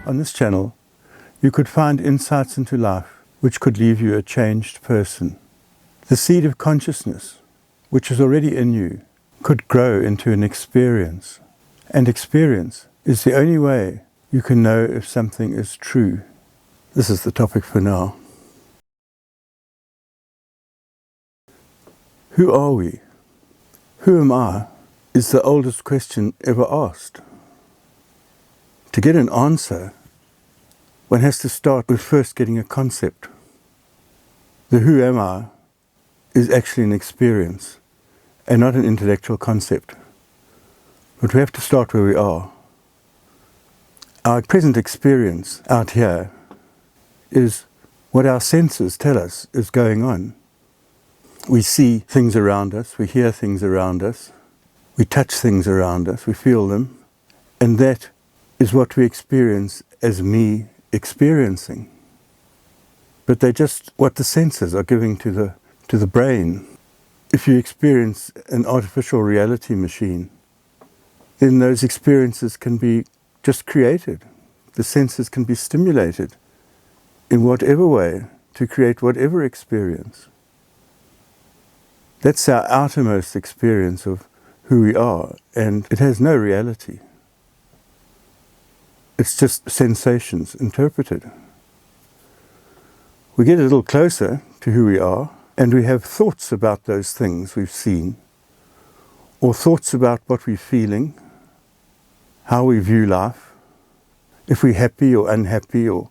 on this channel, you could find insights into life which could leave you a changed person. The seed of consciousness, which is already in you, could grow into an experience. And experience is the only way you can know if something is true. This is the topic for now. Who are we? Who am I? Is the oldest question ever asked. To get an answer, one has to start with first getting a concept. The who am I is actually an experience and not an intellectual concept. But we have to start where we are. Our present experience out here is what our senses tell us is going on. We see things around us, we hear things around us, we touch things around us, we feel them, and that is what we experience as me experiencing. But they're just what the senses are giving to the brain. If you experience an artificial reality machine, then those experiences can be just created. The senses can be stimulated in whatever way to create whatever experience. That's our outermost experience of who we are, and it has no reality. It's just sensations interpreted. We get a little closer to who we are, and we have thoughts about those things we've seen, or thoughts about what we're feeling, how we view life, if we're happy or unhappy, or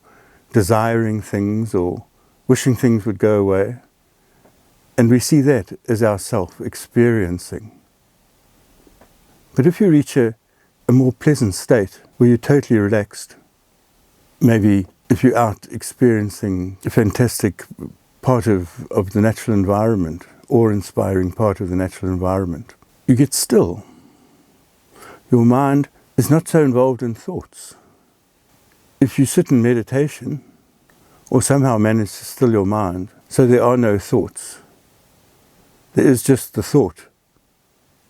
desiring things, or wishing things would go away. And we see that as our self-experiencing. But if you reach a more pleasant state, where you're totally relaxed, maybe if you're out experiencing a fantastic part of the natural environment, awe-inspiring part of the natural environment, you get still. Your mind is not so involved in thoughts. If you sit in meditation, or somehow manage to still your mind, so there are no thoughts, there is just the thought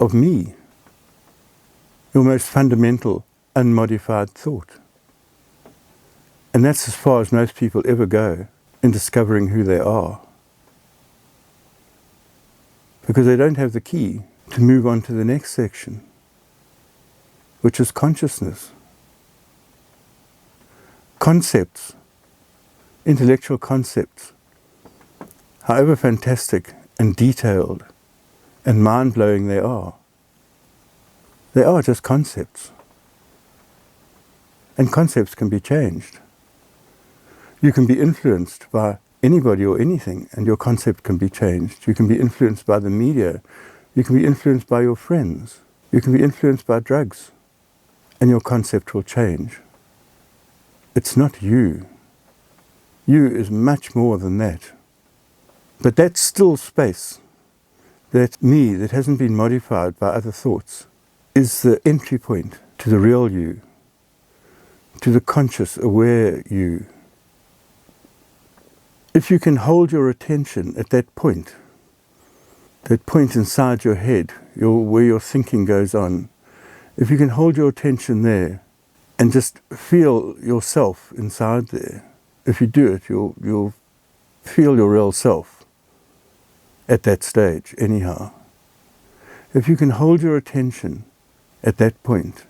of me, your most fundamental, unmodified thought. And that's as far as most people ever go in discovering who they are. Because they don't have the key to move on to the next section, which is consciousness. Concepts, intellectual concepts, however fantastic and detailed and mind-blowing they are just concepts. And concepts can be changed. You can be influenced by anybody or anything, and your concept can be changed. You can be influenced by the media. You can be influenced by your friends. You can be influenced by drugs, and your concept will change. It's not you. You is much more than that. But that still space, that me that hasn't been modified by other thoughts, is the entry point to the real you, to the conscious, aware you. If you can hold your attention at that point inside your head, where your thinking goes on, if you can hold your attention there and just feel yourself inside there, if you do it, you'll feel your real self at that stage anyhow. If you can hold your attention at that point,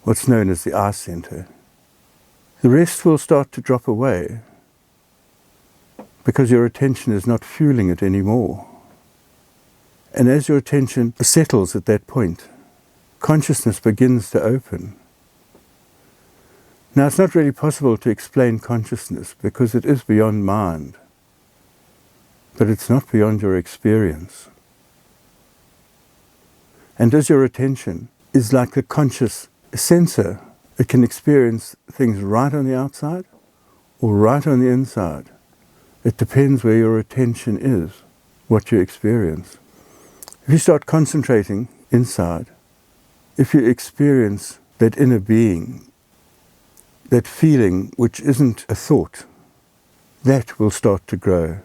what's known as the eye center, the rest will start to drop away because your attention is not fueling it anymore. And as your attention settles at that point, consciousness begins to open. Now, it's not really possible to explain consciousness because it is beyond mind, but it's not beyond your experience. And as your attention is like a conscious sensor, it can experience things right on the outside or right on the inside. It depends where your attention is, what you experience. If you start concentrating inside, if you experience that inner being, that feeling which isn't a thought, that will start to grow.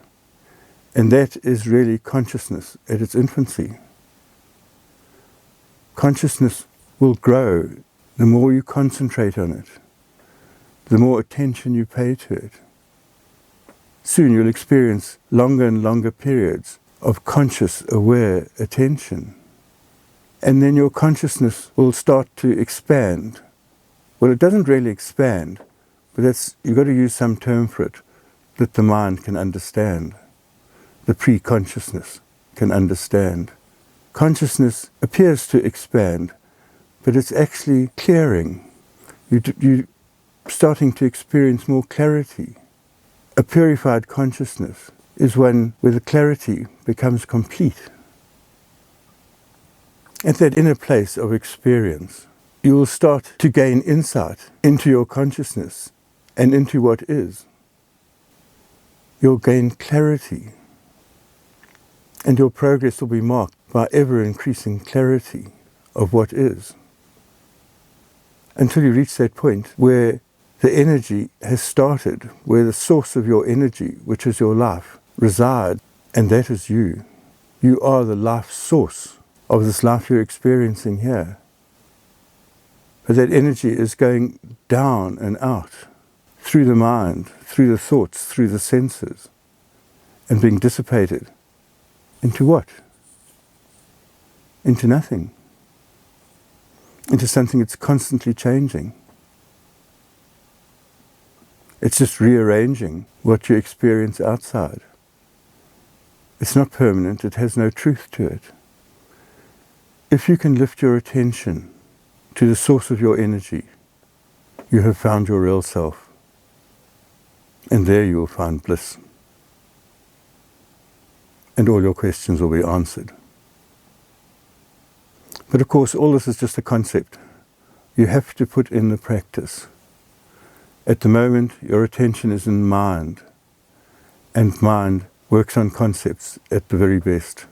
And that is really consciousness at its infancy. Consciousness will grow the more you concentrate on it, the more attention you pay to it. Soon you'll experience longer and longer periods of conscious, aware attention. And then your consciousness will start to expand. Well, it doesn't really expand, but you've got to use some term for it that the mind can understand, the pre-consciousness can understand. Consciousness appears to expand, but it's actually clearing. You're starting to experience more clarity. A purified consciousness is one where the clarity becomes complete. At that inner place of experience, you will start to gain insight into your consciousness and into what is. You'll gain clarity, and your progress will be marked by ever-increasing clarity of what is, until you reach that point where the energy has started, where the source of your energy, which is your life, resides, and that is you. You are the life source of this life you're experiencing here. But that energy is going down and out, through the mind, through the thoughts, through the senses, and being dissipated. Into what? Into nothing. Into something that's constantly changing. It's just rearranging what you experience outside. It's not permanent, it has no truth to it. If you can lift your attention to the source of your energy, you have found your real self. And there you will find bliss. And all your questions will be answered. But of course, all this is just a concept. You have to put in the practice. At the moment, your attention is in mind, and mind works on concepts at the very best,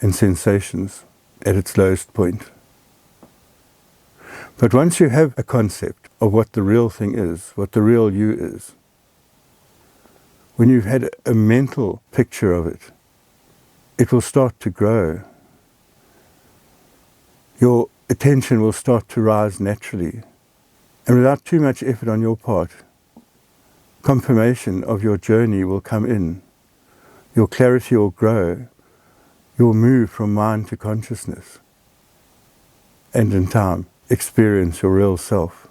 and sensations at its lowest point. But once you have a concept of what the real thing is, what the real you is, when you've had a mental picture of it, it will start to grow. Your attention will start to rise naturally. And without too much effort on your part, confirmation of your journey will come in. Your clarity will grow. You'll move from mind to consciousness. And in time, experience your real self.